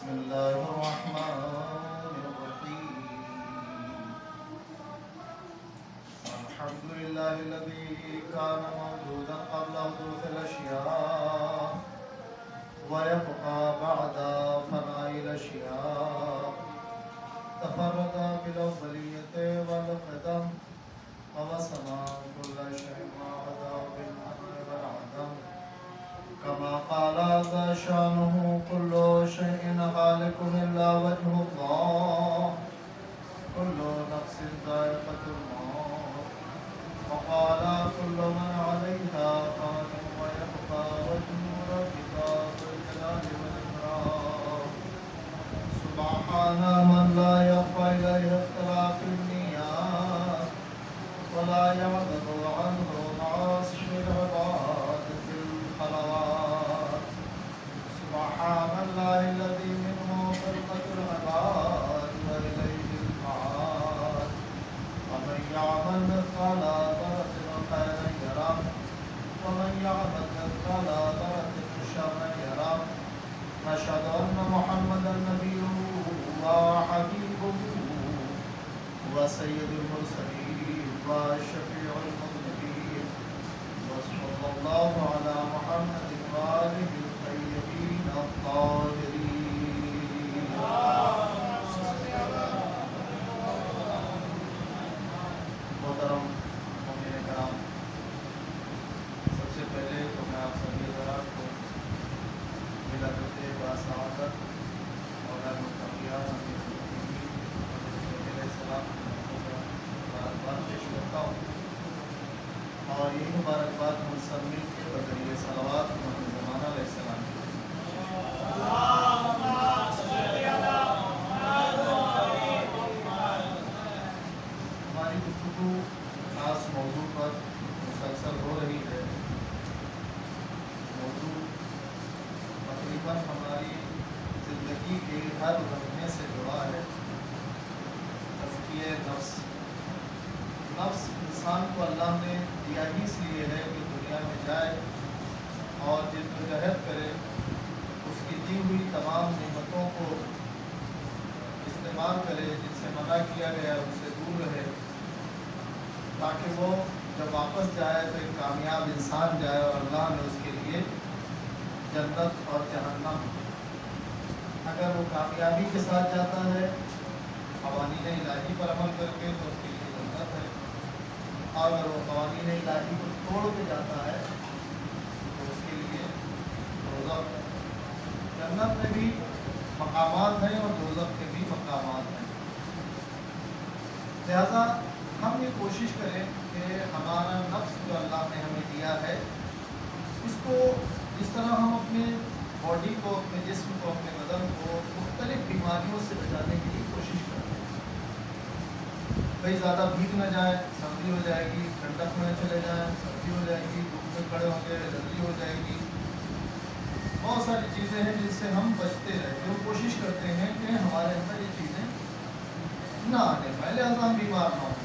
بسم الله الرحمن الرحيم الحمد لله الذي كان موجودا قبل حدوث الأشياء ويبقى بعد فناء الأشياء تفرد بالأولية والقدم ووصنا كل شيء ما عدا بالمنع والعدم كما قال عز شانه كل شيء هالك إلا وجه الله كل نفس ذائقة الموت وقال كل من عليها فان ويبقى وجه ربك ذو الجلال والإكرام سبحان من لا يخفى إليه اختلاف النيات ولا يعبد عنه معاصي العباد في الخلوات سبحان الله الذي منه خلقة العباد وإليه المعاد ومن يعمل مثقال ذرة خيرا يره ومن يعمل مثقال ذرة شرا يره نشهد أن محمدا نبيه وحبيبه وسيد المرسلين وشفيع المذنبين وصلى الله على محمد وآله الطيبين الطاهرين محترم مومنین کرام، سب سے پہلے تو میں آپ سبھی حضرات کو ملت باسعادت اور مبارکباد پیش کرتا ہوں، اور یہ مبارکباد مصمم کے بذریعے صلوات محمد زمانہ علیہ السلام کی ہماری گفتگو خاص موضوع پر مسلسل ہو رہی ہے۔ موضوع تقریباً ہماری زندگی کے ہر لمحے سے جڑا ہے، تزکیہ نفس۔ نفس انسان کو اللہ نے دیا ہی اس لیے ہے کہ دنیا میں جائے اور جدوجہد کرے، اس کی دی ہوئی تمام نعمتوں کو استعمال کرے، جن سے منع کیا گیا ان سے دور رہے، تاکہ وہ جب واپس جائے تو ایک کامیاب انسان جائے اور اللہ نے اس کے لیے جنت اور جہنم۔ اگر وہ کامیابی کے ساتھ جاتا ہے قوانین الہی پر عمل کر کے تو اس کے لیے جنت ہے، اور اگر وہ قوانین الہی کو توڑ کے جاتا ہے تو اس کے لیے دوزخ ہے۔ جنت میں بھی مقامات ہیں اور دوزخ کے بھی مقامات ہیں، لہذا ہم یہ کوشش کریں کہ ہمارا نفس جو اللہ نے ہمیں دیا ہے، اس کو جس طرح ہم اپنے باڈی کو، اپنے جسم کو، اپنے بدن کو مختلف بیماریوں سے بچانے کی کوشش کریں۔ کہیں زیادہ بھیگ نہ جائیں، سردی ہو جائے گی، ٹھنڈک میں چلے جائیں، سردی ہو جائے گی، دھوپ میں کھڑے ہوں گے، جلدی ہو جائے گی۔ بہت ساری چیزیں ہیں جن سے ہم بچتے رہتے ہیں، کوشش کرتے ہیں کہ ہمارے اندر یہ چیزیں نہ آنے پائیں، لہٰذا ہم بیمار نہ ہوں۔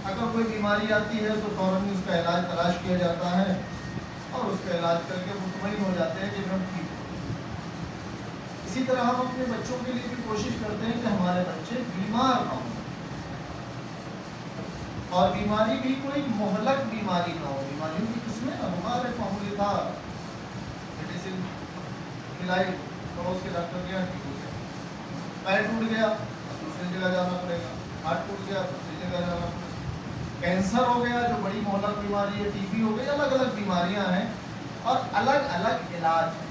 اگر کوئی بیماری آتی ہے تو فوراً اس کا علاج تلاش کیا جاتا ہے اور اس کا علاج کر کے مطمئن ہو جاتے ہیں کہ ہم ٹھیک ہو۔ اسی طرح ہم اپنے بچوں کے لیے بھی کوشش کرتے ہیں کہ ہمارے بچے بیمار نہ ہوں، اور بیماری بھی کوئی مہلک بیماری نہ ہو۔ بیماریوں کی قسمیں ہمارے معمولی تھا، میڈیسن کھلائی، پڑوس کے ڈاکٹر گیا ٹھیک ہو گیا، پیر ٹوٹ گیا دوسری جگہ جانا پڑے گا، ہاتھ ٹوٹ گیا دوسری جگہ جانا پڑے گا، کینسر ہو گیا جو بڑی مہلک بیماری ہے، ٹی بی ہو گئی، الگ الگ بیماریاں ہیں اور الگ الگ علاج ہیں۔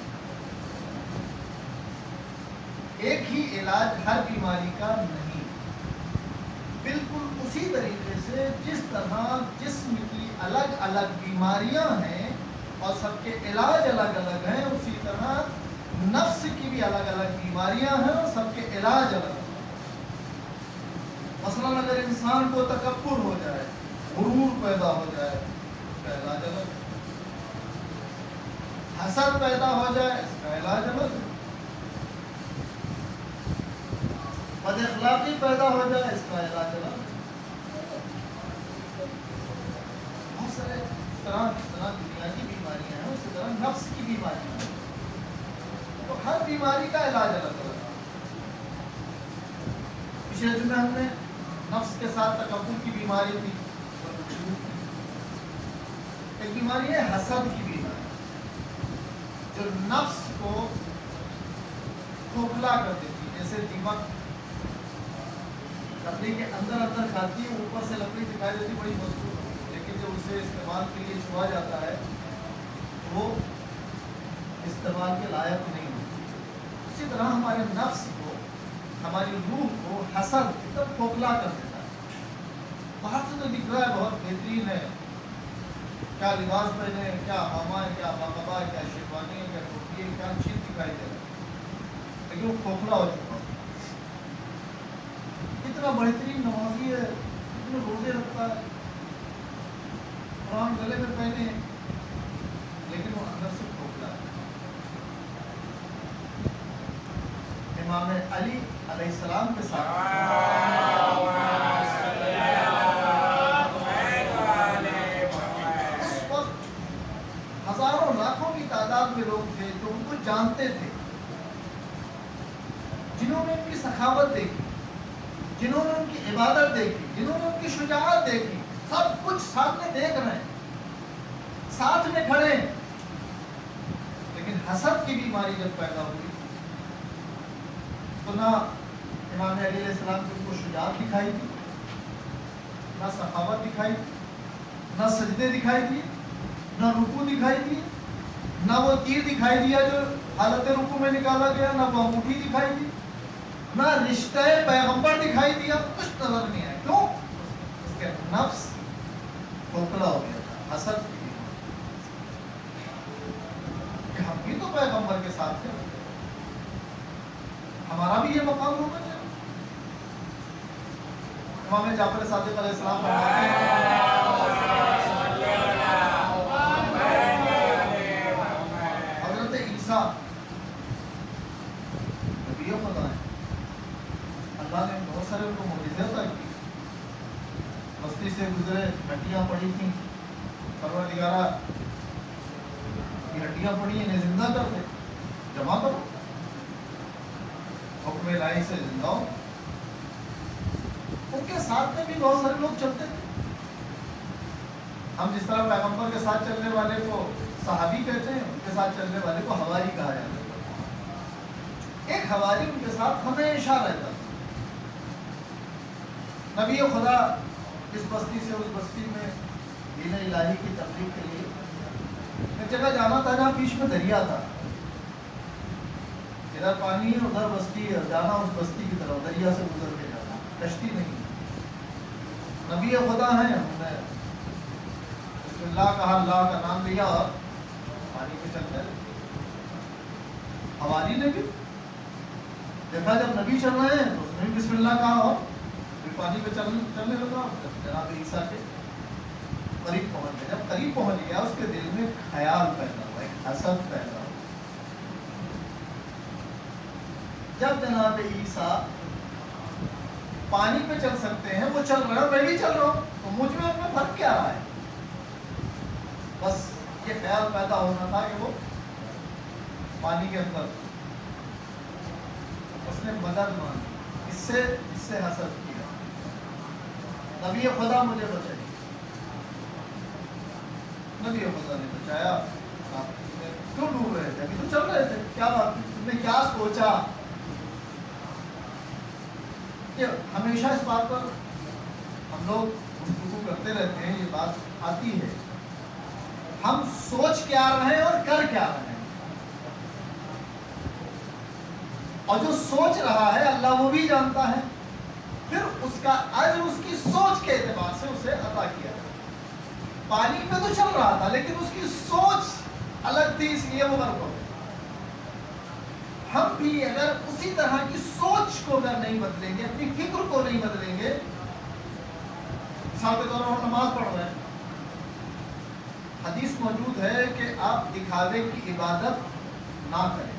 ایک ہی علاج ہر بیماری کا نہیں، بالکل اسی طریقے سے جس طرح جسم کی الگ الگ بیماریاں ہیں اور سب کے علاج الگ الگ ہیں، اسی طرح نفس کی بھی الگ الگ بیماریاں ہیں اور سب کے علاج الگ الگ۔ مثلاً اگر انسان کو تکبر ہو جائے، غرور پیدا ہو جائے، اس کا علاج الگ ہے۔ حسد پیدا ہو جائے، اس کا علاج الگ ہے۔ بد اخلاقی پیدا ہو جائے، اس کا علاج الگ ہے۔ بہت سارے طرح دنیا کی بیماریاں ہیں، اسی طرح نفس کی بیماریاں ہیں، تو ہر بیماری کا علاج الگ الگ ہے۔ پچھلے دن میں ہم نے نفس کے ساتھ تکبر کی بیماری تھی. ایک بیماری ہے حسد کی بیماری جو نفس کو کھوکھلا کر دیتی. جیسے دیمک لکڑی کے اندر کھاتی ہے, اوپر سے لکڑی دکھائی دیتی بڑی مضبوط, لیکن جب اسے استعمال کے لیے چھوا جاتا ہے وہ استعمال کے لائق نہیں ہوتی. اسی طرح ہمارے نفس کو, ہماری روح کو حسد ایک دم کھوکھلا کر دیتا ہے. باہر سے تو دکھ رہا ہے بہت بہترین ہے, کیا لباس پہنے, کیا ماما ہے, کیا بابا ہے, کیا شیروانی ہے, کیا ٹوپی ہے, کیا چیز دکھائی دے رہا ہے, لیکن وہ کھوکھلا ہو چکا ہے. اتنا بہترین نمازی ہے, اتنے روزے رکھتا ہے, قرآن گلے میں پہنے, لیکن وہ اندر سے کھوکھلا ہے. امام علی علیہ السلام کے ساتھ اس وقت ہزاروں لاکھوں کی تعداد میں لوگ تھے جو ان کو جانتے تھے, جنہوں نے ان کی سخاوت دیکھی, جنہوں نے ان کی عبادت دیکھی, جنہوں نے ان کی شجاعت دیکھی, سب کچھ سامنے دیکھ رہے ہیں, ساتھ میں کھڑے ہیں. لیکن حسد کی بیماری جب پیدا ہوئی تو نہ امام علی علیہ السلام کی ان کو شجاعت دکھائی دی, نہ سخاوت دکھائی دی, نہ سجدے دکھائی دیے, نہ رکوع دکھائی دی, نہ وہ تیر دکھائی دیا جو حالت رکوع میں نکالا گیا, نہ وہ انگوٹھی دکھائی دی, نہ رشتہ پیغمبر دکھائی دیا, کچھ نظر نہیں آیا. کیوں؟ اس کے نفس کھوکھلا ہو گیا تھا حسد کی بیماری. کہ ہم بھی تو پیغمبر کے ساتھ تھے, ہمارا بھی یہ مقام ہونا چاہیے. امام جعفر صادق علیہ السلام فرماتے ہیں حضرت عیسیٰ نبی خدا ہے, اللہ نے بہت سارے ان کو معجزے عطا کی. بستی سے گزرے, ہڈیاں پڑی تھیں, پروردگارہ یہ ہڈیاں پڑی ہیں, انہیں زندہ کر دے, جمع کرو, حکم الہی سے زندہ ہو. ان کے ساتھ میں بھی بہت سارے لوگ چلتے تھے. ہم جس طرح پیغمبر کے ساتھ چلنے والے کو صحابی کہتے ہیں, ان کے ساتھ چلنے والے کو حواری کہا جاتا ہے. ایک حواری ان کے ساتھ ہمیشہ رہتا تھا. نبی خدا اس بستی سے اس بستی میں دین الہی کی تبلیغ کے لیے ایک جگہ جانا تھا جہاں بیچ میں دریا تھا, ادھر پانی ہے ادھر بستی ہے, جانا اس بستی کی طرف, دریا سے گزر کے جانا, کشتی نہیں. نبی خدا ہیں, ہم نے بسم اللہ کہا, اللہ کا نام لیا اور پانی پہ چل گئے. حواری نے بھی دیکھا جب نبی چل رہے ہیں تو اس نے بھی بسم اللہ کہا اور پھر پانی پہ چلنے لگا. جناب عیسیٰ کے قریب پہنچ گیا. جب قریب پہنچ گیا اس کے دل میں خیال پیدا ہوا, ایک حسد پیدا ہوا. جب جناب عیسیٰ پانی پہ چل سکتے ہیں, وہ چل رہے ہیں, میں بھی چل رہا ہوں, تو مجھ میں اپنا فرق کیا رہا ہے؟ بس یہ خیال پیدا ہونا تھا کہ وہ پانی کے اندر, اس نے مدد مانگی, اس سے حسد کیا. نبی خدا مجھے بچائیے. نبی خدا نے بچایا. کیوں ڈوب رہے تھے؟ ابھی تو چل رہے تھے. کیا بات, تم نے کیا سوچا؟ کہ ہمیشہ اس بات پر ہم لوگ گفتگو کرتے رہتے ہیں, یہ بات آتی ہے, ہم سوچ کیا رہے ہیں اور کر کیا رہے ہیں. اور جو سوچ رہا ہے اللہ وہ بھی جانتا ہے, پھر اس کا اجر اس کی سوچ کے اعتبار سے اسے عطا کیا. پانی پہ تو چل رہا تھا لیکن اس کی سوچ الگ تھی, اس لیے وہ غرق ہو گیا. ہم بھی اگر اسی طرح کی سوچ کو اگر نہیں بدلیں گے, اپنی فکر کو نہیں بدلیں گے, مثال کے طور پر نماز پڑھ رہے ہیں, حدیث موجود ہے کہ آپ دکھاوے کی عبادت نہ کریں,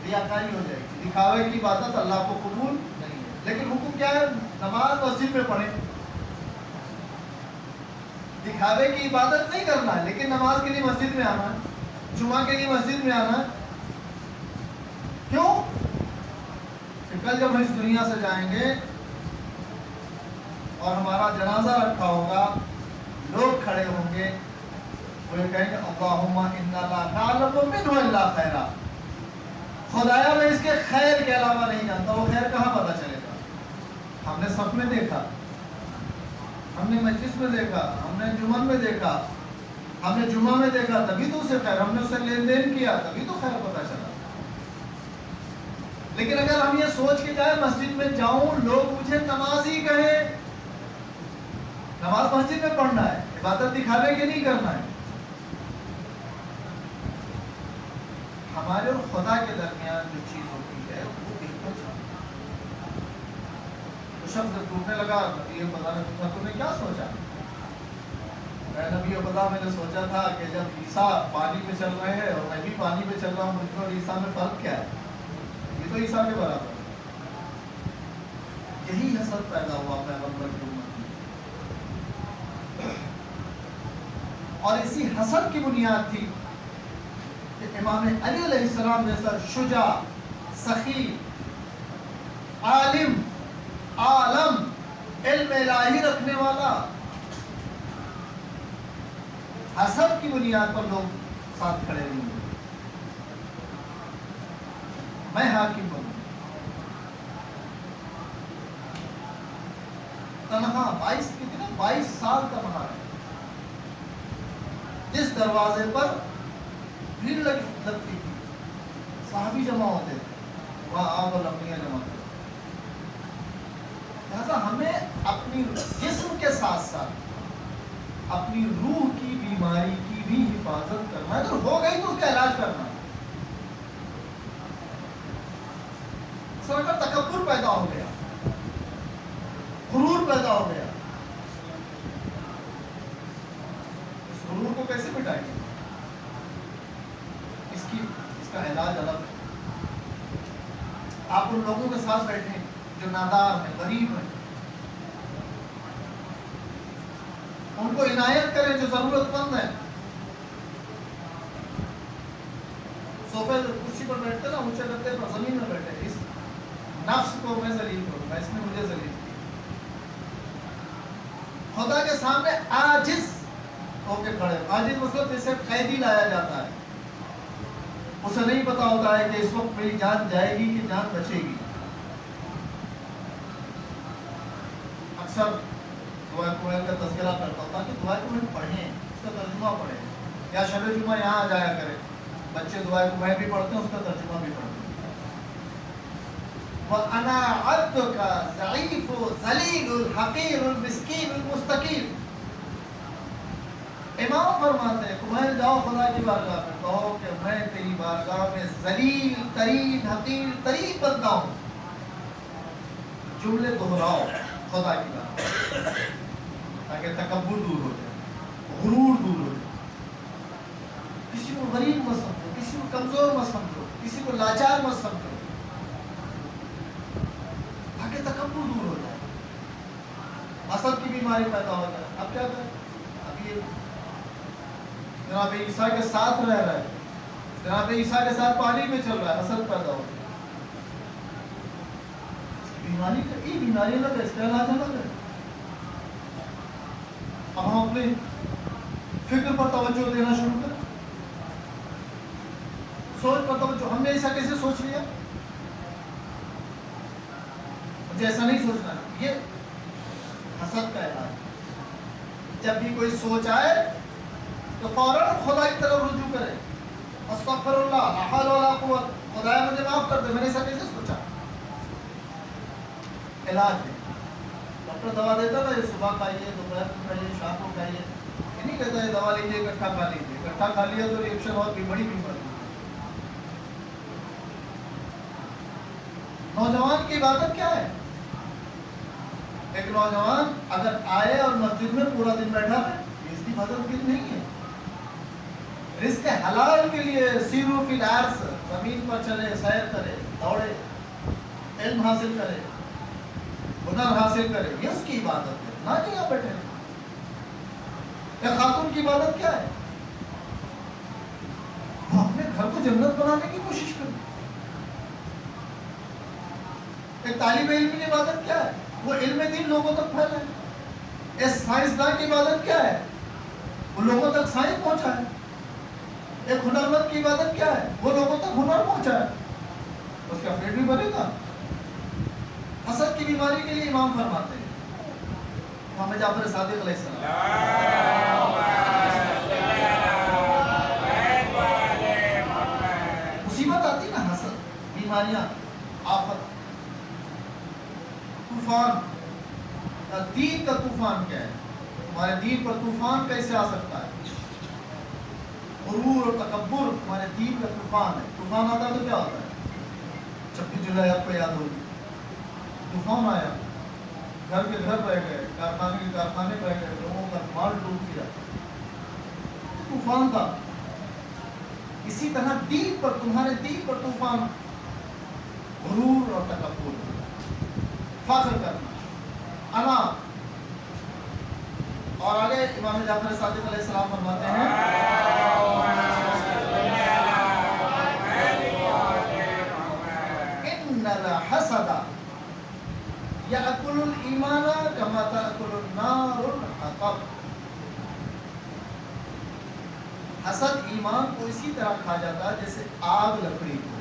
ریاکاری ہو جائے گی. دکھاوے کی عبادت اللہ کو قبول نہیں ہے. لیکن حکم کیا ہے؟ نماز مسجد میں پڑھیں. دکھاوے کی عبادت نہیں کرنا ہے, لیکن نماز کے لیے مسجد میں آنا ہے, جمعہ کے لیے مسجد میں آنا ہے. کیوں؟ کہ کل جب ہم اس دنیا سے جائیں گے اور ہمارا جنازہ رکھا ہوگا، لوگ کھڑے ہوں گے، وہ یہ کہیں گے اللہم انا لا نعلم منہ الا خیرا، خدایا میں اس کے خیر کے علاوہ نہیں جانتا۔ وہ خیر کہاں پتہ چلے گا؟ ہم نے صف میں دیکھا، ہم نے مجلس میں دیکھا، ہم نے جمعہ میں دیکھا، ہم نے جمعہ میں دیکھا تبھی تو اسے خیر، ہم نے اسے لین دین کیا تبھی تو خیر پتہ چلا۔ لیکن اگر ہم یہ سوچ کے جائیں مسجد میں جاؤں لوگ مجھے نمازی کہیں، نماز مسجد میں پڑھنا ہے، عبادت دکھاوے کے نہیں کرنا ہے۔ ہمارے اور خدا کے درمیان جو چیز ہوتی ہے وہ بالکل چاہتا۔ تو شخص جب ٹوٹنے لگا نبی خدا نے پوچھا تم نے کیا سوچا؟ میں نبی خدا میں نے سوچا تھا کہ جب عیسیٰ پانی پہ چل رہے ہیں اور میں بھی پانی پہ چل رہا ہوں، مجھ اور عیسیٰ میں فرق کیا ہے؟ یہ تو عیسیٰ کے برابر ہے۔ یہی حسد پیدا ہوا پیغمبر کی امت میں، اور اسی حسد کی بنیاد تھی کہ امام علی علیہ السلام جیسا شجاع، سخی، عالم، عالم، علم الہی رکھنے والا، حسد کی بنیاد پر لوگ ساتھ کھڑے نہیں ہوئے۔ میں حاکم بنوں، تنہا 22 سال تنہا ہے، جس دروازے پر بھیڑ لگتی تھی، صحابی جمع ہوتے تھے، وہاں آپ اور لمبیاں جمع ہوتے تھے۔ لہذا ہمیں اپنی جسم کے ساتھ ساتھ اپنی روح کی بیماری کی بھی حفاظت کرنا ہے، اگر ہو گئی تو اس کا علاج کرنا ہے۔ اگر تکبر پیدا ہو گیا، غرور پیدا ہو گیا، اس غرور کو کیسے مٹائیں گے؟ اس کا علاج الگ ہے۔ آپ ان لوگوں کے ساتھ بیٹھیں جو نادار ہیں، غریب ہیں، ان کو عنایت کریں جو ضرورت مند ہیں۔ صوفے کرسی پر بیٹھتے نا، اونچے گدے پر، زمین میں بیٹھے، اس نفس کو میں ذلیل کروں گا، اس نے مجھے ذلیل کیا۔ خدا کے سامنے عاجز ہو کے کھڑے، عاجز مطلب جیسے قیدی لایا جاتا ہے، اسے نہیں پتا ہوتا ہے کہ اس وقت میری جان جائے گی کہ جان بچے گی۔ اکثر دعائے کوہل کا تذکرہ کرتا ہوں تاکہ دعائے کوہل پڑھیں، اس کا ترجمہ پڑھیں، یا شب جمعہ یہاں آ جایا کریں، بچے دعائے کوہل بھی پڑھتے ہیں، اس کا ترجمہ بھی پڑھتے ہیں۔ وَأَنَا عَبْدُكَ ضَعِيفُ ذَلِيلُ الْحَقِيرُ الْمِسْكِينُ الْمُسْتَقِيمُ۔ امام فرماتے ہیں کمہل جاؤ خدا کی بارگاہ میں، کہو کہ میں تیری بارگاہ میں ذلیل ترین، حقیر ترین بندہ ہوں۔ جملے دہراؤ خدا کی بارگاہ تاکہ تکبر دور ہو جائے، غرور دور ہو جائے۔ کسی کو غریب مت سمجھو، کسی کو کمزور مت سمجھو، کسی کو لاچار مت سمجھو، تاکہ تکبر دور ہو جائے، حسد کی بیماری پیدا ہو جائے۔ اب کیا کریں؟ اب یہ جناب عیسیٰ کے ساتھ رہ رہا ہے، جناب عیسیٰ کے ساتھ پانی میں چل رہا ہے، حسد پیدا ہو گیا۔ بیماری کا یہ بیماری نہ اس کا علاج الگ ہے۔ اب ہم اپنے فکر پر توجہ دینا شروع کریں، سوچ پر توجہ۔ ہم نے ایسا کیسے سوچ لیا؟ مجھے ایسا نہیں سوچنا ہے، یہ حسد کا علاج۔ جب بھی کوئی سوچ آئے تو فوراً خدا کی طرف رجوع کرے، استغفر اللہ، لا حول ولا قوت، خدایا مجھے معاف کر دے، میں نے ایسا کیسے سوچا؟ علاج ہے۔ ڈاکٹر دوا دیتا تھا، یہ صبح کھائیے، دوپہر کو کھائیے، شام کو کھائیے، یہ نہیں کہتا ہے دوا لیجیے اکٹھا کھا لیجیے، اکٹھا کھا لیا تو ریئیکشن اور بھی بڑی بیماری۔ نوجوان کی عبادت کیا ہے؟ ایک نوجوان اگر آئے اور مسجد میں پورا دن بیٹھا ہے، اس کی عبادت بھی نہیں ہے۔ رزق حلال کے لیے سیرو فی الارض، زمین پر چلے، سیر کرے، دوڑے، علم حاصل کرے، ہنر حاصل کرے، یہ اس کی عبادت ہے، نہ کہ یہاں بیٹھے۔ خاتون کی عبادت کیا ہے؟ وہ اپنے گھر کو جنت بنانے کی کوشش کرے۔ ایک طالب علم کی عبادت کیا ہے؟ وہ علم دین لوگوں تک پھیلائے. ایک سائنسداں کی عبادت کیا ہے؟ وہ لوگوں تک سائنس پہنچائے. ایک ہنرمند کی عبادت کیا ہے؟ وہ لوگوں تک ہنر پہنچائے. اس کا پیٹ بھی بھرے گا. حسد کی بیماری کے لیے امام فرماتے ہیں محمد جعفر صادق علیہ السلام، مصیبت آتی نا، حسد، بیماریاں، آفت، طوفان. دین کا طوفان کیا ہے؟ ہمارے دین پر طوفان کیسے آ سکتا ہے؟ غرور اور تکبر ہمارے دین کا طوفان ہے. طوفان آتا تو کیا ہوتا ہے؟ 26 جولائی آپ کو یاد ہوگی، طوفان آیا، گھر کے گھر بہ گئے، کارخانے کے کارخانے بہ گئے، لوگوں کا مال ڈوب گیا. طوفان تھا. اسی طرح دین پر، تمہارے دین پر طوفان، غرور اور تکبر، فخر کرنا، انا. اور آگے امام جعفر صادق علیہ السلام فرماتے ہیں ان الحسد یأکل الایمان کما تأکل النار الحطب. حسد ایمان کو اسی طرح کھا جاتا ہے جیسے آگ لکڑی کو.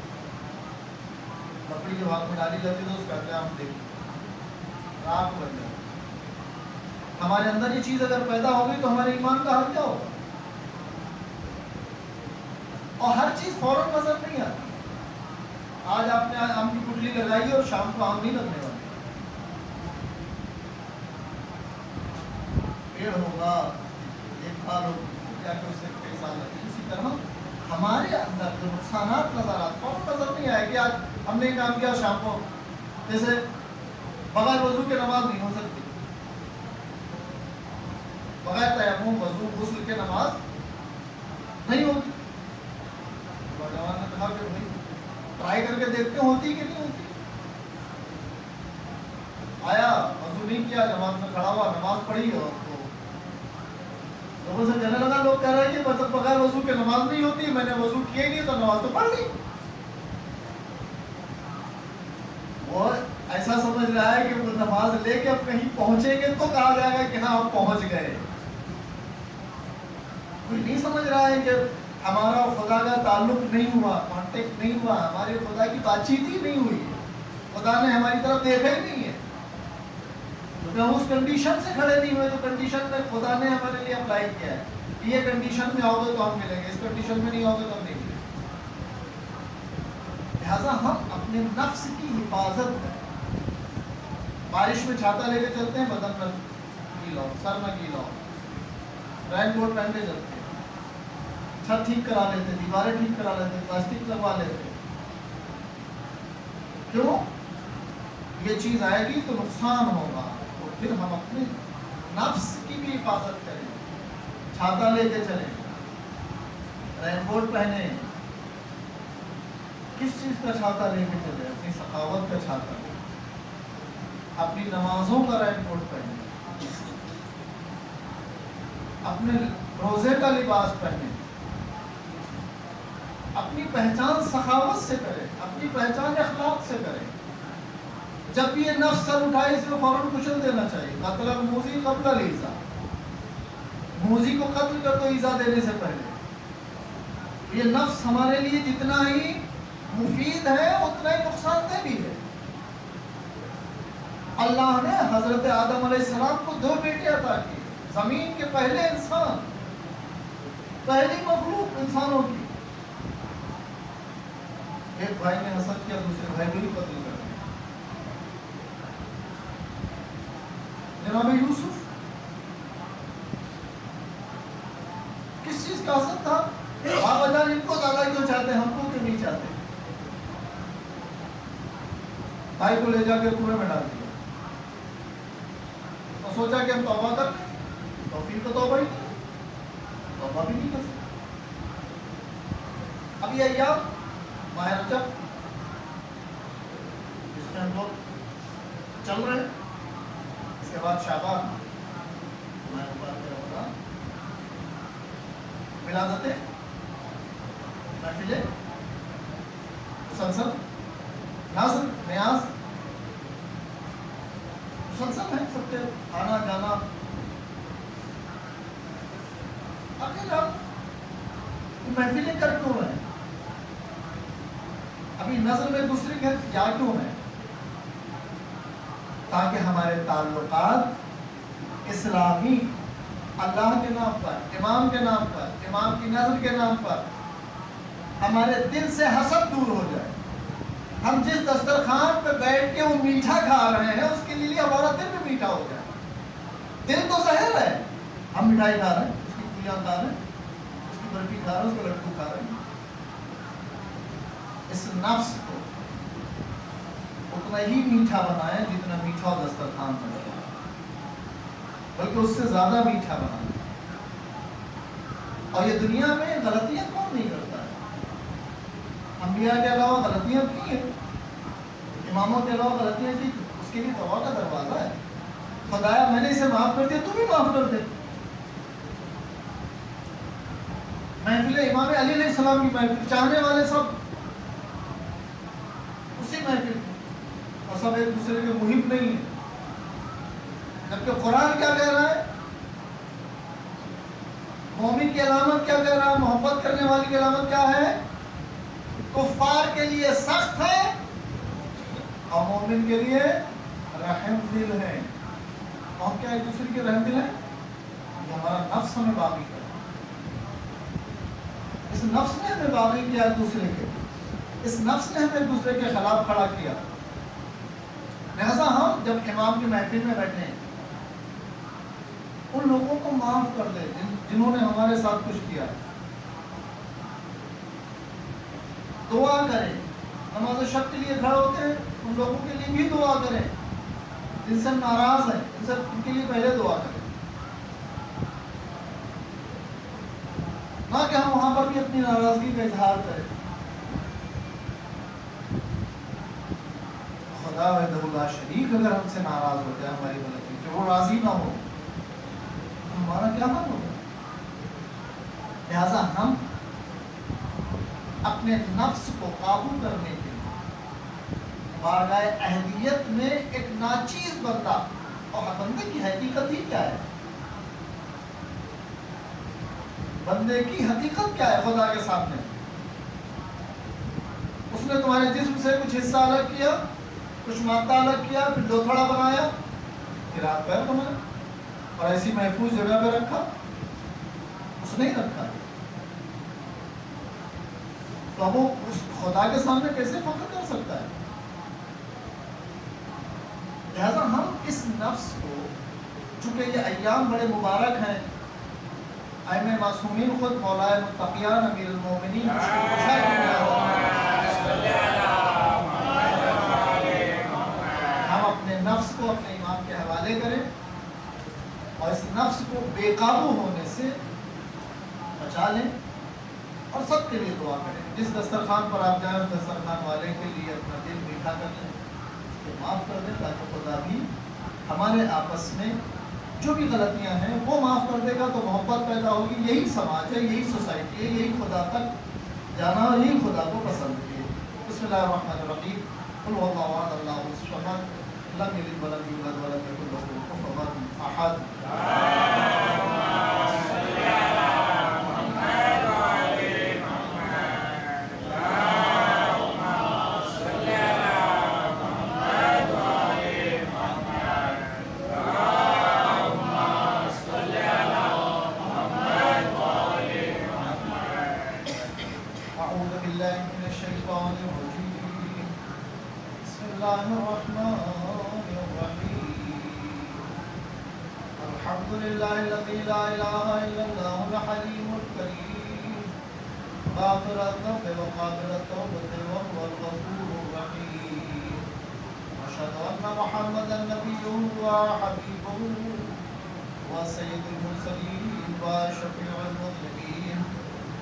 لکڑی جب آگ میں ڈالی جاتی ہے تو اس کا انجام دیکھیں، راکھ بن جاتی. ہمارے اندر یہ چیز اگر پیدا ہوگی تو ہمارے ایمان کا حل کیا ہوگا؟ اور ہر چیز فوراً نظر نہیں آتی. آج آپ نے آم کی گٹلی لگائی اور شام کو آم نہیں لگنے والی. پیڑ ہوگا، ایک پھل ہوگا، کیا کہ اس سے کئی سال لگے. اسی طرح ہمارے اندر جو نقصانات نظر آتے فوراً نظر نہیں آئے کہ آج ہم نے کام کیا شام کو. جیسے بغیر وضو کے نماز نہیں ہو سکتی، بغیر تیمم وضو غسل کے نماز نہیں ہوتی. نوجوان نے کہا کہ بھائی ٹرائی کر کے دیکھتے ہوتی کہ نہیں ہوتی. آیا، وضو نہیں کیا، نماز میں کھڑا ہوا، نماز پڑھی اور لوگوں سے کہنے لگا، لوگ کہہ رہے ہیں کہ مطلب بغیر وضو کے نماز نہیں ہوتی. میں نے وضو کیے نہیں تو نماز تو پڑھ لی. وہ ایسا سمجھ رہا ہے کہ وہ نماز لے کے اب کہیں پہنچیں گے تو کہا جائے گا کہ ہاں ہم پہنچ گئے. کوئی نہیں سمجھ رہا ہے کہ ہمارا خدا کا تعلق نہیں ہوا، کانٹیکٹ نہیں ہوا، ہمارے خدا کی بات چیت ہی نہیں ہوئی. خدا نے ہماری طرف دیکھا ہی نہیں ہے. ہم اس کنڈیشن سے کھڑے نہیں ہوئے جو کنڈیشن میں خدا نے ہمارے لیے اپلائی کیا ہے. یہ کنڈیشن میں آؤ گے تو ہم ملیں گے، اس کنڈیشن میں نہیں آؤ گے تو ہم نہیں ملیں گے. لہٰذا ہم اپنے نفس کی حفاظت کریں. بارش میں چھاتا لے کے چلتے ہیں، بدن میں گیلا ہو، سر میں گیلا ہو، رین کوٹ پہن کے چلتے ہیں، چھت ٹھیک کرا لیتے ہیں، دیواریں ٹھیک کرا لیتے ہیں، پلاسٹک لگوا لیتے ہیں. کیوں؟ یہ چیز آئے گی تو نقصان ہوگا. تو پھر ہم اپنے نفس کی بھی حفاظت کریں. چھاتا لے کے چلیں، رین کوٹ پہنے. کس چیز کا چھاتا لے کے چلے؟ اپنی سخاوت کا چھاتا، اپنی نمازوں کا رین کوٹ پہنے، اپنے روزے کا لباس پہنے. اپنی پہچان سخاوت سے کرے، اپنی پہچان اخلاق سے کرے. جب بھی یہ نفس سر اٹھائے اس کو فوراً کچل دینا چاہیے. قتل الموذی قبل الایذاء، موذی کو قتل کر دو ایذا دینے سے پہلے. یہ نفس ہمارے لیے جتنا ہی مفید ہے اتنا ہی نقصان دہ بھی ہے. اللہ نے حضرت آدم علیہ السلام کو 2 بیٹے عطا کیے. زمین کے پہلے انسان، پہلی مخلوق انسانوں کی. ایک بھائی نے حسد کیا، دوسرے بھائی کو ہی قتل کر دیا. جناب یوسف کس چیز کا حسد تھا؟ بابا جان ان کو زیادہ کیوں چاہتے ہیں، ہم کو کیوں نہیں چاہتے؟ بھائی کو لے جا کے کنویں میں ڈال دیا اور سوچا کہ ہم توبہ کر لیں. توفیق تو توبہ ہی نہیں، توبہ بھی نہیں کر سکتے. اب یہ ایام ماہ رجب جس میں ہم لوگ چل رہے ہیں، اس کے بعد شعبان، ماہ رمضان، ولادتیں، محفلیں، مسلسل نظر نیاز، مسلسل ہے سب کے آنا جانا. آخر ہم محفلیں کر کیوں رہے ہیں؟ ابھی نظر میں دوسرے گھر جا کیوں ہیں؟ تاکہ ہمارے تعلقات اسلامی اللہ کے نام پر، امام کے نام پر، امام کی نظر کے نام پر ہمارے دل سے حسد دور ہو جائے. ہم جس دسترخوان پہ بیٹھ کے وہ میٹھا کھا رہے ہیں اس کے لیے ہمارا دل بھی میٹھا ہو جائے. دل تو زہر ہے. ہم مٹھائی کھا رہے ہیں، اس کی پولیاں کھا رہے ہیں، اس کی برفی کھا رہے ہیں، اس کو لڈو کھا رہے ہیں. اس نفس کو اتنا ہی میٹھا بنائیں جتنا میٹھا دسترخوان بنا، بلکہ اس سے زیادہ میٹھا بنائیں. اور یہ دنیا میں غلطیاں کون نہیں کرتا ہے؟ انبیاء کے علاوہ غلطیاں کی ہیں، اماموں کے علاوہ غلطیاں کی، اس کے لیے توبہ کا دروازہ ہے. خدایا میں نے اسے معاف کر دیا، تو بھی معاف کر دے. محفل امام علی علیہ السلام کی محفل، چاہنے والے سب اسی محفل اور سب ایک دوسرے کے محب نہیں ہیں. جبکہ قرآن کیا کہہ رہا ہے؟ مومن کی علامت کیا کہہ رہا ہے؟ محبت کرنے والی کی علامت کیا ہے؟ کفار کے لیے سخت ہے اور مومن کے لیے رحم دل ہے. اور کیا ایک دوسرے کے رحم دل ہے؟ یہ ہمارا نفس ہمیں باغی کرا. اس نفس نے ہمیں باغی کیا ایک دوسرے کے، اس نفس نے ہمیں ایک دوسرے کے خلاف کھڑا کیا. لہذا ہم جب امام کی محفل میں بیٹھے ہیں ان لوگوں کو معاف کر دیں جنہوں نے ہمارے ساتھ کچھ کیا. دعا کریں. نماز شب کے لیے کھڑے ہوتے ہیں ان لوگوں کے لیے بھی دعا کریں جن سے ناراض ہیں، ان کے لیے پہلے دعا کریں. نہ کہ ہم وہاں پر بھی اپنی ناراضگی کا اظہار کریں. خدا وحدہ لا شریک اگر ہم سے ناراض ہو جائے ہماری غلطی سے، وہ راضی نہ ہو، ہمارا کیا حال ہوگا؟ لہذا ہم اپنے نفس کو قابو کرنے کے لیے بارگاہ اہلیت میں ایک ناچیز بندہ، اور بندے کی حقیقت ہی کیا ہے؟ بندے کی حقیقت کیا ہے خدا کے سامنے؟ اس نے تمہارے جسم سے کچھ حصہ الگ کیا، کچھ مادہ الگ کیا، پھر لوتھڑا بنایا، پھر ہاتھ پیر بنایا اور ایسی محفوظ جگہ پہ رکھا. اس نے ہی رکھا. تو وہ اس خدا کے سامنے کیسے فخر کر سکتا ہے؟ لہذا ہم اس نفس کو، چونکہ یہ ایام بڑے مبارک ہیں، ائمہ معصومین خود مولائے متقیان امیر المومنین ہم اپنے نفس کو اپنے امام کے حوالے کریں اور اس نفس کو بے قابو ہونے سے بچا لیں اور سب کے لیے دعا کریں. جس دسترخوان پر آپ جائیں اس دسترخوان والے کے لیے اپنا دل میٹھا کر لیں، اس کو معاف کر دیں تاکہ خدا بھی ہمارے آپس میں جو بھی غلطیاں ہیں وہ معاف کر دے گا تو محبت پیدا ہوگی. یہی سماج ہے، یہی سوسائٹی ہے، یہی خدا تک جانا اور یہی خدا کو پسند ہے. بسم اللہ الرحمن الرحیم. قل هو الله احد الله الصمد لم یلد ولم یولد ولم یکن له کفوا احد. غافر الذنب وقابل التوبة وهو الغفور الرحيم. أشهد أن محمدا نبيه وحبيبه وسيد المرسلين وشفيع المذنبين.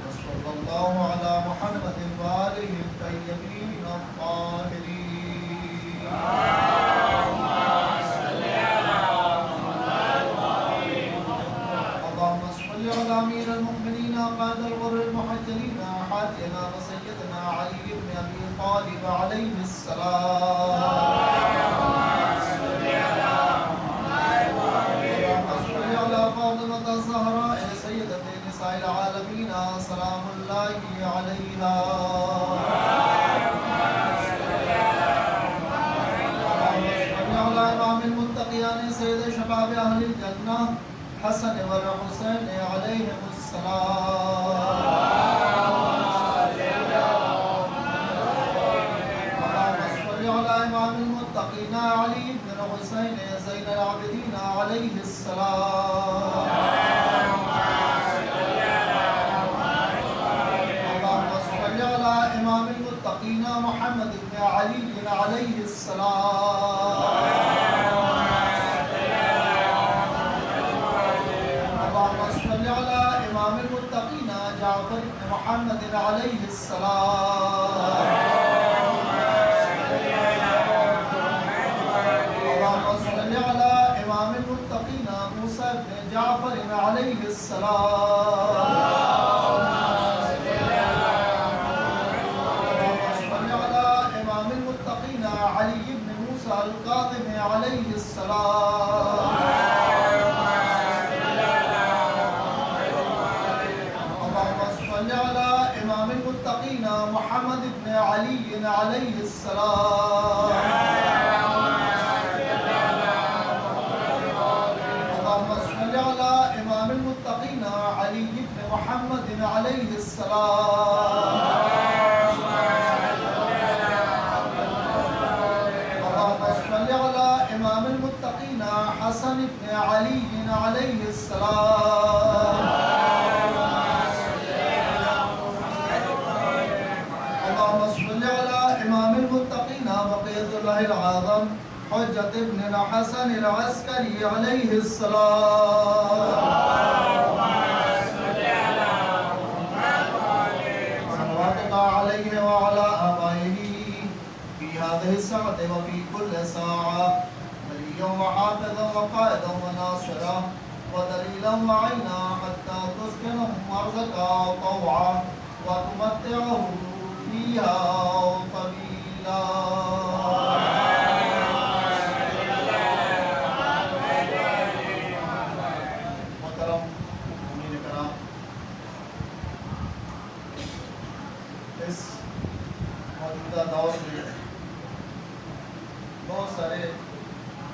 وصلى الله على محمد وآله الطيبين الطاهرين. اللهم صل على أمير المؤمنين قائد الغر المحجلين حاجنا وسيدنا علي بن أبي طالب عليه السلام. بأهل الجنة حسن والحسين عليهم السلام. إمام المتقين علي بن الحسين زين العابدين عليه السلام. اللهم صل على إمام المتقين محمد بن علي عليه السلام. اللهم صل على إمام المتقين جعفر بن محمد عليه السلام. جعفر عليه السلام. صل على إمام المتقين علي بن موسى القاظم عليه السلام. اللهم صل على إمام المتقين محمد بن علي عليه السلام. علي بن محمد عليه السلام. اللهم صل على إمام المتقين حسن بن علي عليه السلام. اللهم صل على إمام المتقين بقية الله العظم حجة بن الحسن العسكري عليه السلام. عليه وعلى آبائه في هذه الساعة وفي كل ساعة وليا وحافظا وقائدا وناصرا ودليلا وعينا حتى تسكنهم أرضك طوعا وتمتعهم فيها طويلا. اس موجودہ دور میں بہت سارے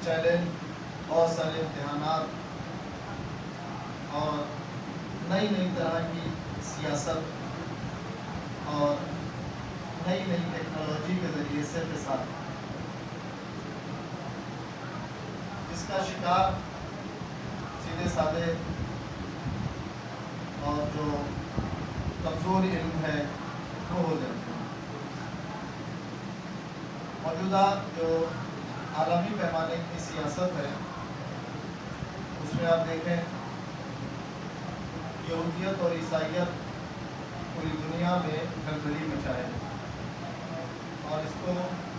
چیلنج، بہت سارے امتحانات اور نئی طرح کی سیاست اور نئی ٹیکنالوجی کے ذریعے سے فساد، اس کا شکار سیدھے سادے اور جو کمزور علم ہے وہ ہو جاتے ہیں۔ موجودہ جو عالمی پیمانے کی سیاست ہے اس میں آپ دیکھیں یہودیت اور عیسائیت پوری دنیا میں گھلبلی مچائے اور اس کو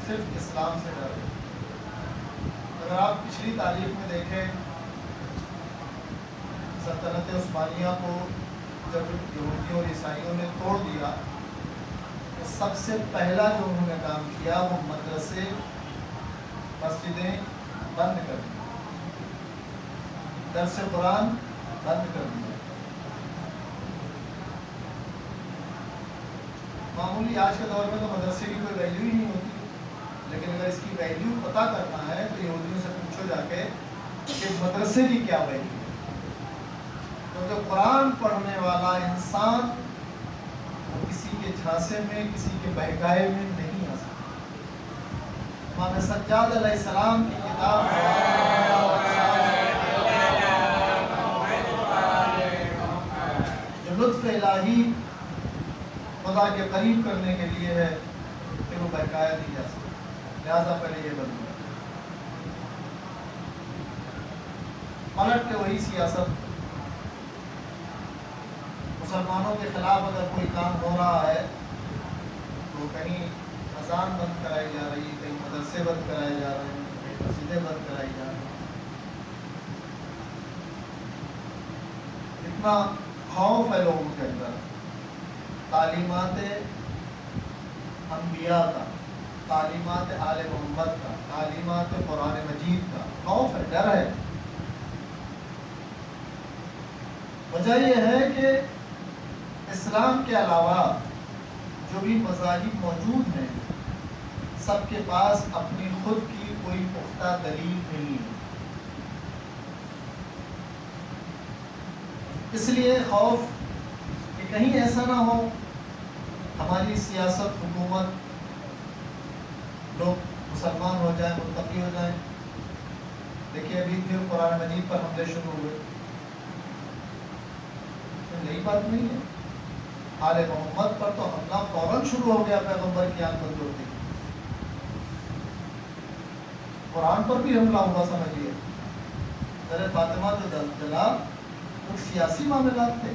صرف اسلام سے ڈر ہے۔ اگر آپ پچھلی تاریخ میں دیکھیں سلطنت عثمانیہ کو جب یہودیوں اور عیسائیوں نے توڑ دیا تو سب سے پہلا جو انہوں نے کام کیا وہ مدرسے مسجدیں بند کر دی، درس قرآن بند کر دیا۔ معمولی آج کے دور میں تو مدرسے کی کوئی ویلیو ہی نہیں ہوتی، لیکن اگر اس کی ویلیو پتہ کرنا ہے تو یہودیوں سے پوچھو جا کے کہ مدرسے کی کیا ویلیو ہے۔ کیونکہ قرآن پڑھنے والا انسان وہ کسی کے جھانسے میں، کسی کے بہکائے میں نہیں آ سکتا۔ امام سجاد علیہ السلام کی کتاب جو لطف الہی خدا کے قریب کرنے کے لیے ہے کہ وہ بہکایا نہیں جا سکتا، لہٰذا پہلے یہ بندہ پلٹ کے وہی سیاست مسلمانوں کے خلاف اگر کوئی کام ہو رہا ہے تو کہیں اذان بند کرائی جا رہی ہے، کہیں مدرسے بند کرائے جا رہے ہیں، کہیں مسجدیں بند کرائی جا رہی ہیں۔ اتنا خوف ہے لوگوں کے اندر تعلیمات انبیاء کا، تعلیمات آل محمد کا، تعلیمات قرآن مجید کا خوف ہے، ڈر ہے۔ وجہ یہ ہے کہ اسلام کے علاوہ جو بھی مذاہب موجود ہیں سب کے پاس اپنی خود کی کوئی پختہ دلیل نہیں ہے۔ اس لیے خوف کہ کہیں ایسا نہ ہو ہماری سیاست، حکومت، لوگ مسلمان ہو جائیں، متقی ہو جائیں. دیکھیے ابھی پھر قرآن مجید پر حملے شروع ہوئے. نئی بات نہیں ہے. آل محمد پر تو حملہ فوراً شروع ہو گیا پیغمبر کی آنکھ بند ہوتی. قرآن پر بھی حملہ ہوا سمجھیے. در فاطمہ جو جلا وہ سیاسی معاملات تھے.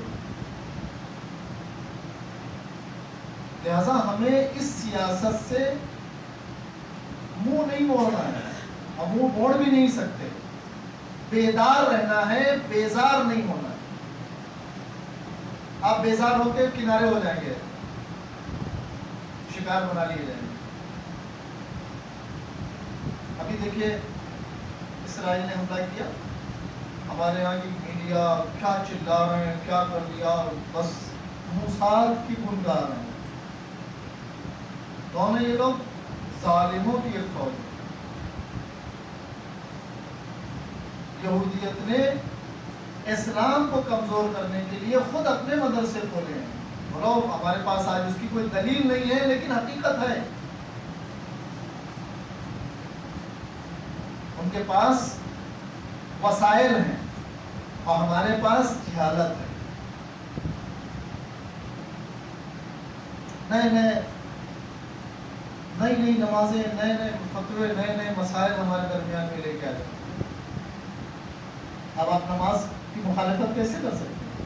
لہذا ہمیں اس سیاست سے منہ نہیں موڑنا ہے. ہم منہ موڑ بھی نہیں سکتے. بیدار رہنا ہے، بیزار نہیں ہونا ہے. آپ بیزار ہو کے کنارے ہو جائیں گے، شکار بنا لیے جائیں گے. ابھی دیکھیے اسرائیل نے حملہ کیا، ہمارے یہاں کی میڈیا کیا چلا رہے ہیں، کیا کر دیا، بس موساد کی گن گا رہے ہیں. کون ہے یہ لوگ؟ ظالموں کی ایک فوج. یہودیت نے اسلام کو کمزور کرنے کے لیے خود اپنے مدرسے کھولے ہیں. بولو ہمارے پاس آج اس کی کوئی دلیل نہیں ہے، لیکن حقیقت ہے. ان کے پاس وسائل ہیں اور ہمارے پاس جہالت ہے. نئی نمازیں، نئے فتوے، نئے مسائل ہمارے درمیان میں لے کے آ جائیں. اب آپ نماز کی مخالفت کیسے کر سکتے ہیں؟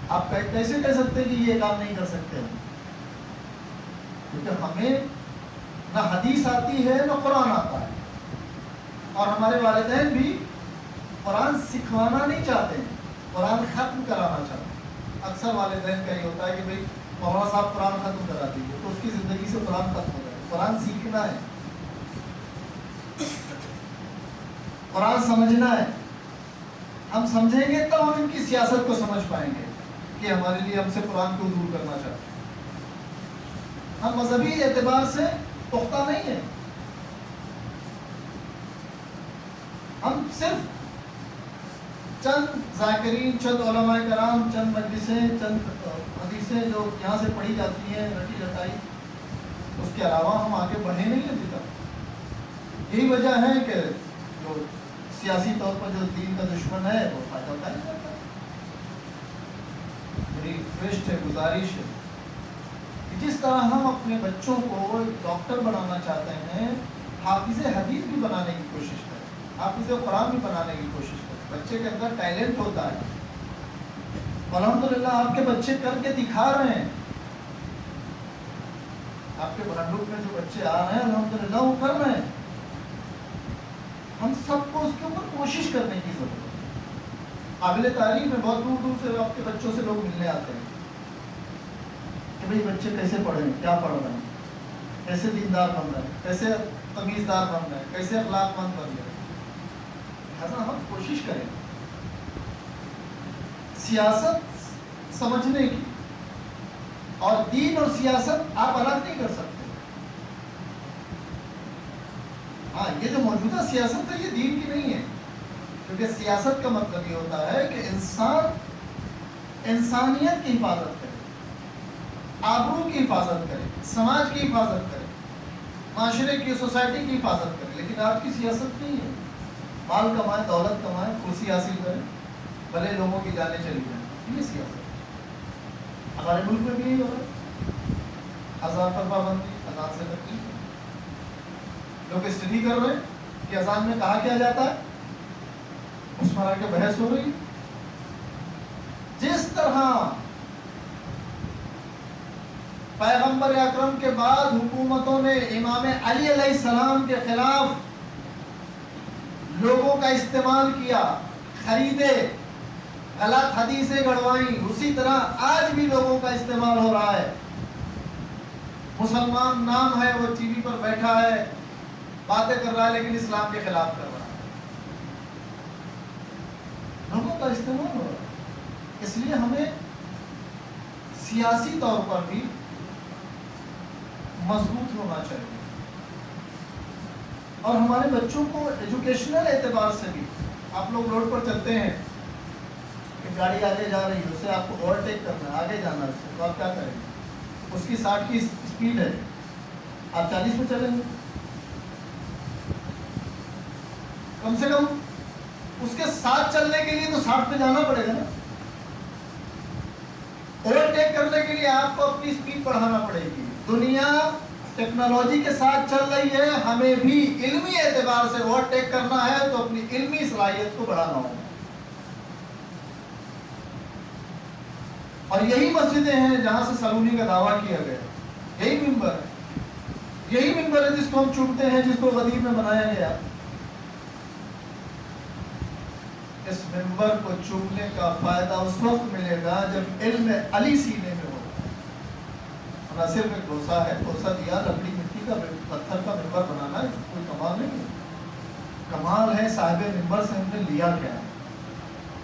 آپ کیسے کہہ سکتے ہیں کہ یہ کام نہیں کر سکتے ہم؟ کیونکہ ہمیں نہ حدیث آتی ہے نہ قرآن آتا ہے، اور ہمارے والدین بھی قرآن سکھوانا نہیں چاہتے ہیں، قرآن ختم کرانا چاہتے ہیں. اکثر والدین کا یہ ہوتا ہے کہ بھائی مولانا صاحب قرآن ختم کرا دیجیے تو اس کی زندگی سے قرآن ختم ہو جائے. قرآن سیکھنا ہے، قرآن سمجھنا ہے. ہم سمجھیں گے تب ہم ان کی سیاست کو سمجھ پائیں گے کہ ہمارے لیے ہم سے قرآن کو دور کرنا چاہتے ہیں. ہم مذہبی اعتبار سے پختہ نہیں ہیں. ہم صرف چند ذاکرین، چند علماء کرام، چند مجلسیں، چند حدیثیں جو یہاں سے پڑھی جاتی ہیں رٹی رٹائی، اس کے علاوہ ہم آگے بڑھے نہیں ابھی تک. یہی وجہ ہے کہ جو سیاسی طور پر جو دین کا دشمن ہے وہ فائدہ اٹھا نہیں کرتا. میری ریکویسٹ ہے، گزارش ہے کہ جس طرح ہم اپنے بچوں کو ڈاکٹر بنانا چاہتے ہیں، حافظ حدیث بھی بنانے کی کوشش کریں، حافظ قرآن بھی بنانے کی کوشش کریں. بچے کے اندر ٹیلنٹ ہوتا ہے، الحمدللہ آپ کے بچے کر کے دکھا رہے ہیں. آپ کے بھنڈوک میں جو بچے آ رہے ہیں الحمدللہ وہ کر رہے ہیں. ہم سب کو اس کے اوپر کوشش کرنے کی ضرورت ہے. قابل تعریف ہے، بہت دور دور سے آپ کے بچوں سے لوگ ملنے آتے ہیں کہ بھئی بچے کیسے پڑھ رہے ہیں، کیا پڑھ رہے ہیں، کیسے دیندار بن رہے ہیں، کیسے تمیزدار بن رہے ہیں، کیسے اخلاق مند بن رہے ہیں. لہذا ہم کوشش کریں سیاست سمجھنے کی، اور دین اور سیاست آپ الگ نہیں کر سکتے. ہاں یہ جو موجودہ سیاست ہے یہ دین کی نہیں ہے، کیونکہ سیاست کا مطلب یہ ہوتا ہے کہ انسان انسانیت کی حفاظت کرے، آبرو کی حفاظت کرے، سماج کی حفاظت کرے، معاشرے کی، سوسائٹی کی حفاظت کرے. لیکن آپ کی سیاست نہیں ہے مال کمائے، دولت کمائے، کرسی حاصل کرے، بھلے لوگوں کی جانیں چلی جائیں. یہ سیاست ہمارے ملک میں بھی یہی ہو رہا ہے. اذان پر پابندی، اذان سے تکلیف. لوگ اسٹڈی کر رہے ہیں کہ اذان میں کہا کیا جاتا ہے، اس پر آ کے بحث ہو رہی. جس طرح پیغمبر اکرم کے بعد حکومتوں نے امام علی علیہ السلام کے خلاف لوگوں کا استعمال کیا، خریدے، غلط حدیثیں گڑوائیں، اسی طرح آج بھی لوگوں کا استعمال ہو رہا ہے. مسلمان نام ہے، وہ ٹی وی پر بیٹھا ہے، باتیں کر رہا ہے، لیکن اسلام کے خلاف کر رہا ہے. لوگوں کا استعمال ہو رہا ہے. اس لیے ہمیں سیاسی طور پر بھی مضبوط ہونا چاہیے، اور ہمارے بچوں کو ایجوکیشنل اعتبار سے بھی آپ لوگ روڈ پر چلتے ہیں کہ گاڑی آگے جا رہی ہے، اسے آپ کو اوورٹیک کرنا ہے، آگے جانا ہے اس سے، تو آپ کیا کریں گے؟ اس کی 60 کی اسپیڈ ہے، آپ 40 پہ چلیں گے؟ کم سے کم اس کے ساتھ چلنے کے لیے تو 60 پہ جانا پڑے گا نا. اوورٹیک کرنے کے لیے آپ کو اپنی اسپیڈ بڑھانا پڑے گی. دنیا ٹیکنالوجی کے ساتھ چل رہی ہے، ہمیں بھی علمی اعتبار سے اوورٹیک کرنا ہے تو اپنی علمی صلاحیت کو بڑھانا ہوگا. اور یہی مسجدیں ہیں جہاں سے سالونی کا دعویٰ کیا گیا، یہی ممبر ہے، یہی ممبر ہے جس کو ہم چومتے ہیں، جس کو غدیر میں بنایا گیا. اس ممبر کو چومنے کا فائدہ اس وقت ملے گا جب علم علی سینے میں ہوگا. نہ صرف ایک ڈوسا ہے، ڈوسا دیا، لکڑی مٹی کا پتھر کا ممبر بنانا ہے، کوئی کمال نہیں ہے. کمال ہے صاحب ممبر سے ہم نے لیا کیا ہے،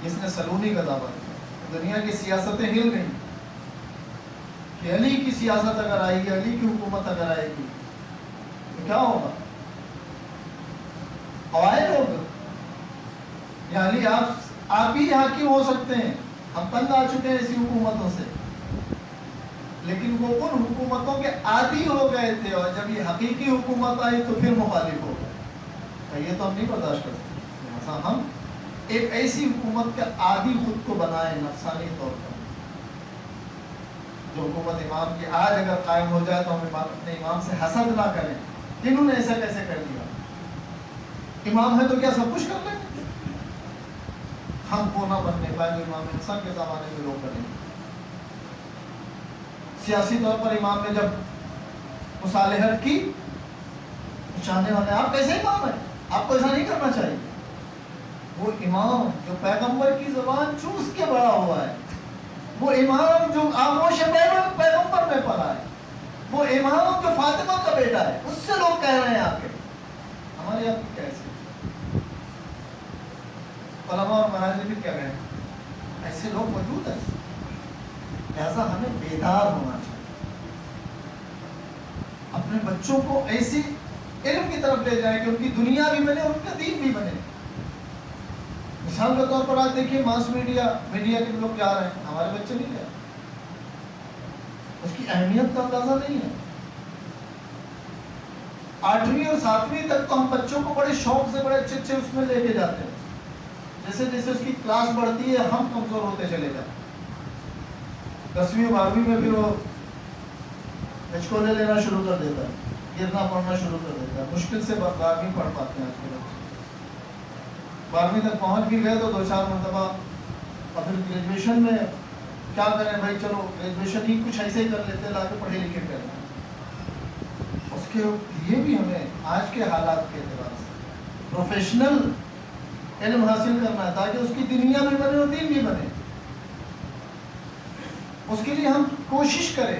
جس نے سالونی کا دعویٰ کیا. دنیا کی سیاستیں ہل گئی کہ علی کی سیاست اگر آئے گی، علی کی حکومت اگر آئے گی تو کیا ہوگا؟ آئے لوگ یعنی آپ ہی حاکم ہو سکتے ہیں. ہم تنگ آ چکے ہیں ایسی حکومتوں سے، لیکن وہ ان حکومتوں کے عادی ہو گئے تھے، اور جب یہ حقیقی حکومت آئی تو پھر مخالف ہو گئے. یہ تو ہم نہیں برداشت کر سکتے. لہٰذا ہم ایک ایسی حکومت کے عادی خود کو بنائیں نفسانی طور پر، جو حکومت امام کی آج اگر قائم ہو جائے تو ہم اپنے امام سے حسد نہ کریں کہ انہوں نے ایسا کیسے کر دیا. امام ہے تو کیا سب کچھ کر لیں گے؟ ہم کو نہ بننے پائیں جو امام حسن کے زمانے میں لوگ بنے. سیاسی طور پر امام نے جب مصالحت کی، چاہنے والے آپ کیسے امام ہیں، آپ کو ایسا نہیں کرنا چاہیے. وہ امام جو پیغمبر کی زبان چوس کے بڑا ہوا ہے، وہ امام جو آغوش پیغمبر میں پڑا ہے، وہ امام جو فاطمہ کا بیٹا ہے، اس سے لوگ کہہ رہے ہیں آپ کے ہمارے آپ کی کیسے. علماء اور مراجع بھی کہہ رہے ہیں ایسے لوگ موجود ہیں. لہذا ہمیں بیدار ہونا چاہیے، اپنے بچوں کو ایسی علم کی طرف لے جائیں کہ ان کی دنیا بھی بنے اور ان کا دین بھی بنے. مثال کے طور پر آج دیکھیے ماس میڈیا کے لوگ جا رہے ہیں، ہمارے بچے نہیں جا رہے. اس کی اہمیت کا اندازہ نہیں ہے. 8ویں اور 7ویں تک تو ہم بچوں کو بڑے شوق سے بڑے اچھے اس میں لے کے جاتے ہیں. جیسے جیسے اس کی کلاس بڑھتی ہے ہم کمزور ہوتے چلے جاتے ہیں. 10ویں اور 12ویں میں پھر وہ ہچکولے لینا شروع کر دیتا ہے، گرنا پڑنا شروع کر دیتا ہے. مشکل سے 12ویں پڑھ پاتے ہیں آج کے بچے. 12ویں تک پہنچ بھی گئے تو 2-4 مرتبہ، اور پھر گریجویشن میں کیا کریں بھائی، چلو گریجویشن ہی کچھ ایسے ہی کر لیتے، لا کے پڑھے لکھے کرنا. اس کے لیے بھی ہمیں آج کے حالات کے اعتبار سے پروفیشنل علم حاصل کرنا ہے تاکہ اس کی دنیا بھی بنے اور دین بھی بنے. اس کے لیے ہم کوشش کریں.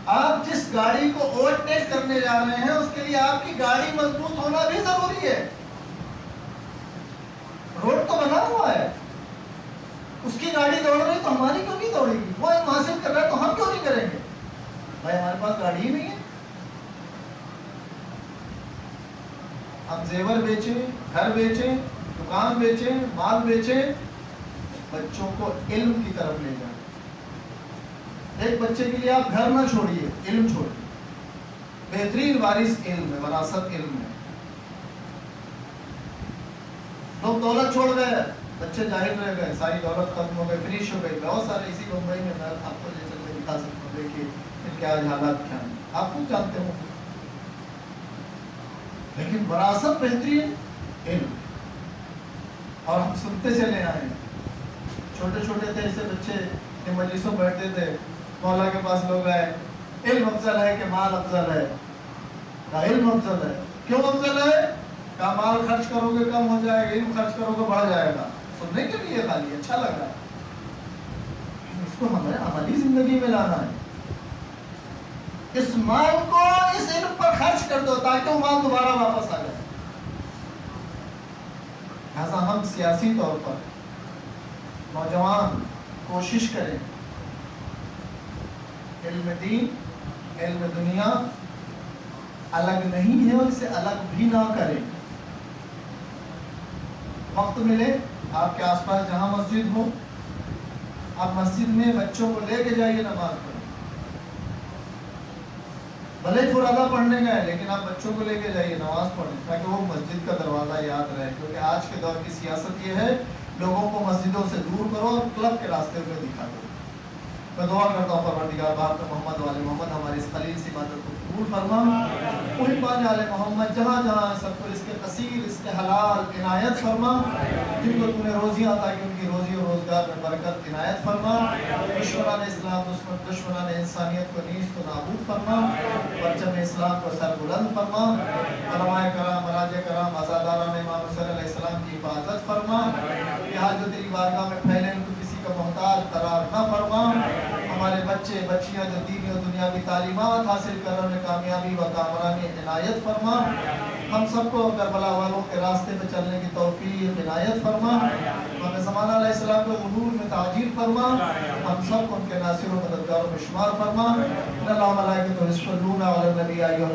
آپ جس گاڑی کو اوورٹیک کرنے جا رہے ہیں اس کے لیے آپ کی گاڑی مضبوط ہونا بھی ضروری ہے. روڈ تو بنا ہوا ہے، اس کی گاڑی دوڑ رہی تو ہماری کیوں نہیں دوڑے گی؟ وہ علم حاصل کر رہا ہے تو ہم کیوں نہیں کریں گے؟ بھائی ہمارے پاس گاڑی ہی نہیں ہے. ہم زیور بیچیں، گھر بیچیں، دکان بیچیں، مال بیچیں، بچوں کو علم کی طرف لے جائیں. ایک بچے کے لیے آپ گھر نہ چھوڑیے، علم چھوڑیے. بہترین وارث علم ہے، وراثت علم ہے. لوگ دولت چھوڑ گئے، بچے جاہل رہ گئے، ساری دولت ختم ہو گئی، فنش ہو گئی. بہت سارے اسی ممبئی میں آپ کو لے چل کے دکھا سکتا ہوں، دیکھیے کیا حالات کیا ہیں، آپ خود جانتے ہوں. لیکن وراثت بہترین علم. اور ہم سنتے چلے آئے ہیں، چھوٹے چھوٹے تھے ایسے بچے مجلسوں بیٹھتے تھے، مولا کے پاس لوگ آئے، علم افضل ہے کہ مال افضل ہے؟ علم افضل ہے. کیوں افضل ہے؟ کہ مال خرچ کرو گے کم ہو جائے گا، علم خرچ کرو گے بڑھ جائے گا. سننے کے لیے خالی اچھا لگ رہا ہے، اس کو ہمیں عملی زندگی میں لانا ہے. اس مال کو اس علم پر خرچ کر دو تاکہ وہ مال دوبارہ واپس آ جائے. لہذا ہم سیاسی طور پر نوجوان کوشش کریں علم دین، علم دنیا الگ نہیں ہے اور اسے الگ بھی نہ کریں. وقت ملے آپ کے آس پاس جہاں مسجد ہو، آپ مسجد میں بچوں کو لے کے جائیے نماز پڑھیں. بھلے فرادہ پڑھنے گئے لیکن آپ بچوں کو لے کے جائیے نماز پڑھیں تاکہ وہ مسجد کا دروازہ یاد رہے. کیونکہ آج کے دور کی سیاست یہ ہے لوگوں کو مسجدوں سے دور کرو اور کلب کے راستے پہ دکھا دو. میں دعا کرتا ہوں پروردگار باپ محمد والے محمد ہماری اس خلیل سی عبادت کو قبول فرما. محبان آل محمد جہاں جہاں سب کو اس کے قصیر اس کے حلال عنایت فرما. جن کو تم نے روزیاں عطا کی ان کی روزی و روزگار میں برکت عنایت فرما. دشمنان اسلام دشمنان انسانیت کو نیست و نابود فرما. پرچم اسلام کو سر بلند فرما. علماء کرام مراجع کرام عزاداران امام حسین علیہ السلام کی حفاظت فرما. یہاں جو تیری بارگاہ میں پھیلے ان کو کسی کا محتاج قرار نہ فرما. ہمارے بچے بچیاں جو دینی و دنیاوی تعلیمات حاصل کر رہے کامیابی و کامرانی عنایت فرما. ہم سب کو کربلا والوں کے راستے پہ چلنے کی توفیق عنایت فرما. ہمیں زمانہ علیہ السلام کو ظہور میں تعجیل فرما. ہم سب کو ان کے ناصر و مددگاروں میں شمار فرما. ان اللہ ملائکۃ یصلون علی النبی ایھا